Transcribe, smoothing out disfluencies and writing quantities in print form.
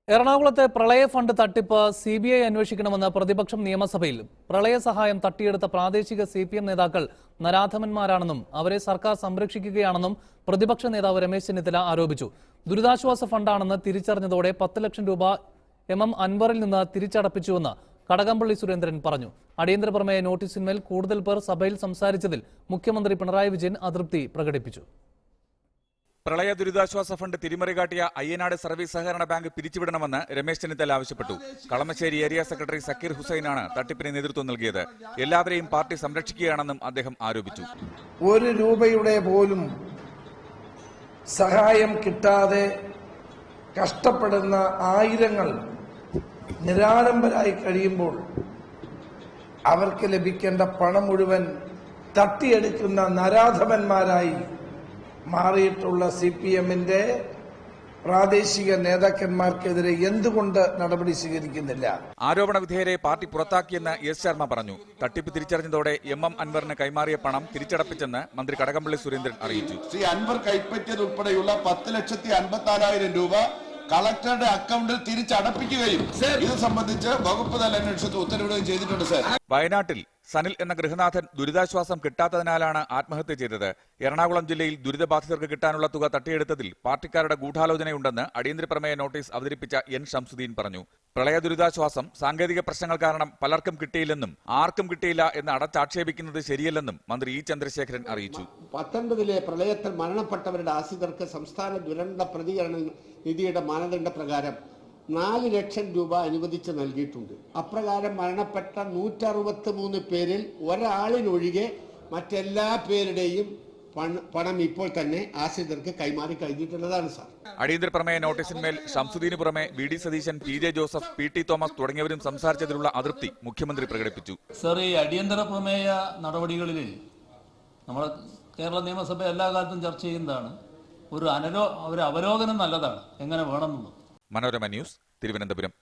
എറണാകുളത്തെ പ്രളയ ഫണ്ട് തട്ടിപ്പ് സിബിഐ അന്വേഷിക്കണമെന്ന് പ്രതിപക്ഷം നിയമസഭയിൽ. പ്രളയ സഹായം തട്ടിയെടുത്ത പ്രാദേശിക സിപിഎം നേതാക്കൾ നരാധമന്മാരാണെന്നും അവരെ സർക്കാർ സംരക്ഷിക്കുകയാണെന്നും പ്രതിപക്ഷ നേതാവ് രമേശ് ചെന്നിത്തല ആരോപിച്ചു. ദുരിതാശ്വാസ ഫണ്ടാണെന്ന് തിരിച്ചറിഞ്ഞതോടെ 10 ലക്ഷം രൂപ എം അൻവറിൽ നിന്ന് തിരിച്ചടപ്പിച്ചുവെന്ന് കടകംപള്ളി സുരേന്ദ്രൻ പറഞ്ഞു. അടിയന്തര പ്രമേയ നോട്ടീസിന്മേൽ കൂടുതൽ പേർ സഭയിൽ സംസാരിച്ചതിൽ മുഖ്യമന്ത്രി പിണറായി വിജയൻ അതൃപ്തി പ്രകടിപ്പിച്ചു. പ്രളയ ദുരിതാശ്വാസ ഫണ്ട് തിരിമറി കാട്ടിയ അയ്യനാട് സർവീസ് സഹകരണ ബാങ്ക് പിരിച്ചുവിടണമെന്ന് രമേശ് ചെന്നിത്തല ആവശ്യപ്പെട്ടു. കളമശ്ശേരി ഏരിയ സെക്രട്ടറി സക്കീർ ഹുസൈനാണ് തട്ടിപ്പിന് നേതൃത്വം നൽകിയത്. എല്ലാവരെയും പാർട്ടി സംരക്ഷിക്കുകയാണെന്നും അദ്ദേഹം ആരോപിച്ചു. 1 രൂപയുടെ പോലും സഹായം കിട്ടാതെ കഷ്ടപ്പെടുന്ന ആയിരങ്ങൾ നിരാലംബരായി കഴിയുമ്പോൾ അവർക്ക് ലഭിക്കേണ്ട പണം മുഴുവൻ തട്ടിയെടുക്കുന്ന നരാധമന്മാരായി മാറിയിട്ടുള്ള സിപിഎമ്മിന്റെ പ്രാദേശിക നേതാക്കന്മാർക്കെതിരെ എന്തുകൊണ്ട് നടപടി സ്വീകരിക്കുന്നില്ല? ആരോപണ വിധേയരെ പാർട്ടി പുറത്താക്കിയെന്ന് എസ് ശർമ്മ പറഞ്ഞു. തട്ടിപ്പ് തിരിച്ചറിഞ്ഞതോടെ എം അൻവറിന് കൈമാറിയ പണം തിരിച്ചടപ്പിച്ചെന്ന് മന്ത്രി കടകംപള്ളി സുരേന്ദ്രൻ അറിയിച്ചു. ശ്രീ അൻവർ കൈപ്പറ്റിയതുൾപ്പെടെയുള്ള 10,54,000 രൂപ കളക്ടറുടെ അക്കൗണ്ടിൽ തിരിച്ചടപ്പിക്കുകയും ഇത് സംബന്ധിച്ച് വകുപ്പ് തല അന്വേഷണത്തിന് ഉത്തരവിടുകയും ചെയ്തിട്ടുണ്ട്. സർ, വയനാട്ടിൽ സനിൽ എന്ന ഗൃഹനാഥൻ ദുരിതാശ്വാസം കിട്ടാത്തതിനാലാണ് ആത്മഹത്യ ചെയ്തത്. എറണാകുളം ജില്ലയിൽ ദുരിതബാധിതർക്ക് കിട്ടാനുള്ള തുക തട്ടിയെടുത്തതിൽ പാർട്ടിക്കാരുടെ ഗൂഢാലോചനയുണ്ടെന്ന് അടിയന്തര പ്രമേയ നോട്ടീസ് അവതരിപ്പിച്ച എൻ ഷംസുദ്ദീൻ പറഞ്ഞു. പ്രളയ ദുരിതാശ്വാസം സാങ്കേതിക പ്രശ്നങ്ങൾ കാരണം പലർക്കും കിട്ടിയില്ലെന്നും ആർക്കും കിട്ടിയില്ല എന്ന് അടച്ചാക്ഷേപിക്കുന്നത് ശരിയല്ലെന്നും മന്ത്രി ഇ ചന്ദ്രശേഖരൻ അറിയിച്ചു. 19 പ്രളയത്തിൽ മരണപ്പെട്ടവരുടെ ആശ്രിതർക്ക് സംസ്ഥാന ദുരന്ത പ്രതികരണ നിധിയുടെ മാനദണ്ഡപ്രകാരം 4 ലക്ഷം രൂപ അനുവദിച്ച് നൽകിയിട്ടുണ്ട്. അപ്രകാരം മരണപ്പെട്ട 163 പേരിൽ ഒരാളിനൊഴികെ മറ്റെല്ലാ പേരുടെയും പണം ഇപ്പോൾ തന്നെ ആശ്രിതർക്ക് കൈമാറി കഴിഞ്ഞിട്ടുള്ളതാണ്. സാർ, അടിയന്തര പ്രമേയ നോട്ടീസിന്മേൽ ഷംസുദ്ദീന് പുറമെ VD. Satheesan, PJ. Joseph, PT. Thomas തുടങ്ങിയവരും സംസാരിച്ചതിലുള്ള അതൃപ്തി മുഖ്യമന്ത്രി പ്രകടിപ്പിച്ചു. സർ, ഈ അടിയന്തര പ്രമേയ നടപടികളിൽ നമ്മൾ കേരള നിയമസഭ എല്ലാ കാലത്തും ചർച്ച ചെയ്യുന്നതാണ്. ഒരു അവലോകനം നല്ലതാണ്, എങ്ങനെ വേണമെന്നുള്ളത്. മനോരമ ന്യൂസ്, തിരുവനന്തപുരം.